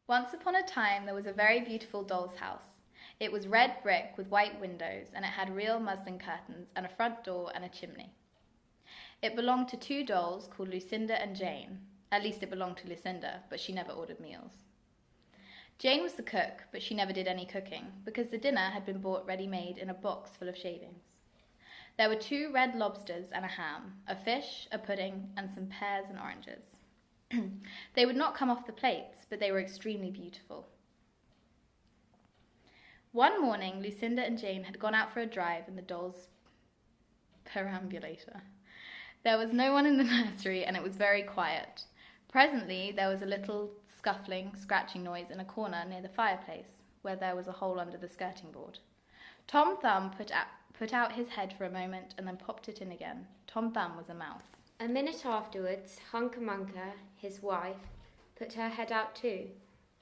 Once upon a time there was a very beautiful doll's house. It was red brick with white windows, and it had real muslin curtains and a front door and a chimney. It belonged to two dolls called Lucinda and Jane. At least it belonged to Lucinda, but she never ordered meals. Jane was the cook, but she never did any cooking, because the dinner had been bought ready-made in a box full of shavings. There were 2 red lobsters and a ham, a fish, a pudding, and some pears and oranges. They would not come off the plates, but they were extremely beautiful. One morning, Lucinda and Jane had gone out for a drive in the doll's perambulator. There was no one in the nursery, and it was very quiet. Presently, there was a little scuffling, scratching noise in a corner near the fireplace, where there was a hole under the skirting board. Tom Thumb put out his head for a moment and then popped it in again. Tom Thumb was a mouse. A minute afterwards, Hunca Munca, his wife, put her head out too,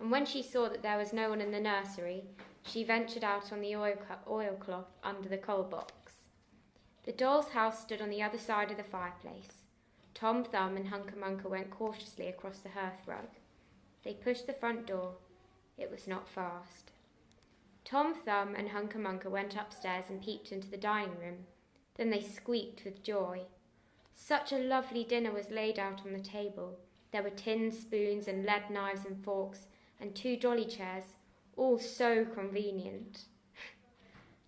and when she saw that there was no one in the nursery, she ventured out on the oilcloth under the coal box. The doll's house stood on the other side of the fireplace. Tom Thumb and Hunca Munca went cautiously across the hearthrug. They pushed the front door. It was not fast. Tom Thumb and Hunca Munca went upstairs and peeped into the dining room. Then they squeaked with joy. Such a lovely dinner was laid out on the table. There were tin spoons and lead knives and forks, and 2 dolly chairs, all so convenient.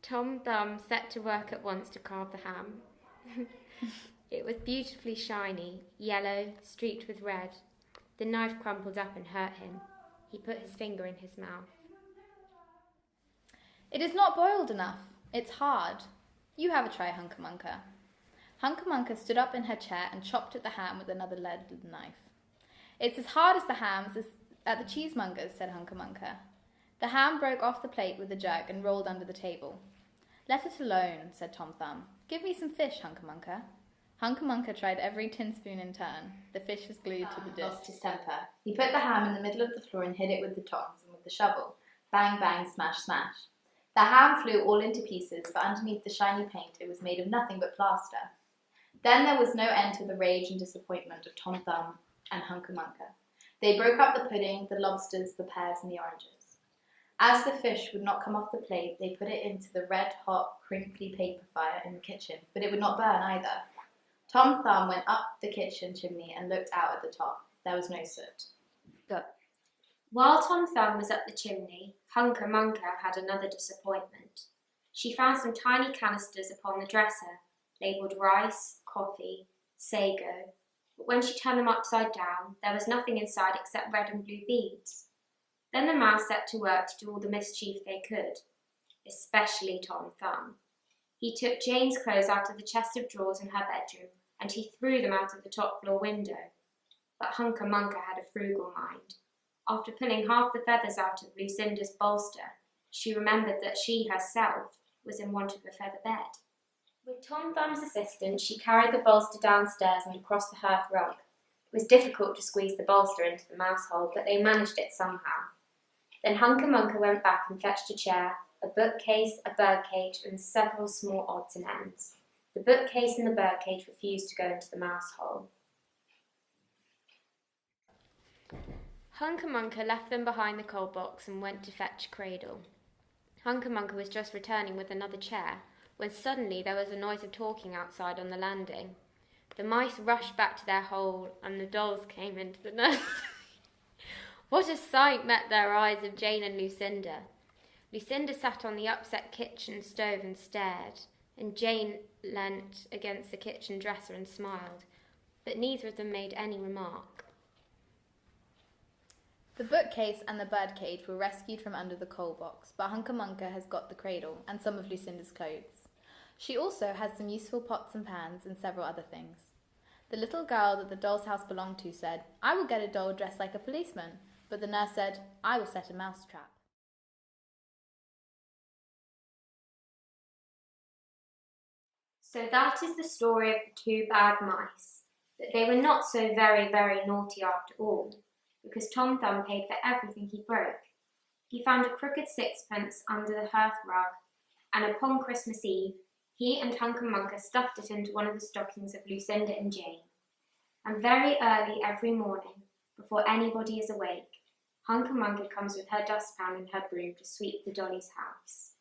Tom Thumb set to work at once to carve the ham. It was beautifully shiny, yellow, streaked with red. The knife crumpled up and hurt him. He put his finger in his mouth. "It is not boiled enough. It's hard. You have a try, Hunca Munca." Hunca Munca stood up in her chair and chopped at the ham with another lead knife. "It's as hard as the hams at the cheesemonger's," said Hunca Munca. The ham broke off the plate with a jerk and rolled under the table. "Let it alone," said Tom Thumb. "Give me some fish, Hunca Munca." Hunca Munca tried every tin spoon in turn. The fish was glued to the dish. Lost his temper. He put the ham in the middle of the floor and hit it with the tongs and with the shovel. Bang, bang, smash, smash. The ham flew all into pieces, for underneath the shiny paint it was made of nothing but plaster. Then there was no end to the rage and disappointment of Tom Thumb and Hunca Munca. They broke up the pudding, the lobsters, the pears, and the oranges. As the fish would not come off the plate, they put it into the red-hot, crinkly paper fire in the kitchen, but it would not burn either. Tom Thumb went up the kitchen chimney and looked out at the top. There was no soot. While Tom Thumb was up the chimney, Hunca Munca had another disappointment. She found some tiny canisters upon the dresser, labelled rice, coffee, sago, but when she turned them upside down, there was nothing inside except red and blue beads. Then the mouse set to work to do all the mischief they could, especially Tom Thumb. He took Jane's clothes out of the chest of drawers in her bedroom, and he threw them out of the top floor window. But Hunca Munca had a frugal mind. After pulling half the feathers out of Lucinda's bolster, she remembered that she herself was in want of a feather bed. With Tom Thumb's assistance, she carried the bolster downstairs and across the hearth rug. It was difficult to squeeze the bolster into the mouse hole, but they managed it somehow. Then Hunca Munca went back and fetched a chair, a bookcase, a birdcage, and several small odds and ends. The bookcase and the birdcage refused to go into the mouse hole. Hunca Munca left them behind the coal box and went to fetch a cradle. Hunca Munca was just returning with another chair, when suddenly there was a noise of talking outside on the landing. The mice rushed back to their hole, and the dolls came into the nursery. What a sight met their eyes of Jane and Lucinda! Lucinda sat on the upset kitchen stove and stared, and Jane leant against the kitchen dresser and smiled, but neither of them made any remark. The bookcase and the birdcage were rescued from under the coal box, but Hunca Munca has got the cradle and some of Lucinda's clothes. She also has some useful pots and pans and several other things. The little girl that the doll's house belonged to said, "I will get a doll dressed like a policeman," but the nurse said, "I will set a mouse trap." So that is the story of the 2 bad mice, but they were not so very, very naughty after all, because Tom Thumb paid for everything he broke. He found a crooked sixpence under the hearth rug, and upon Christmas Eve, he and Hunca Munca stuffed it into one of the stockings of Lucinda and Jane. And very early every morning, before anybody is awake, Hunca Munca comes with her dustpan and her broom to sweep the dolly's house.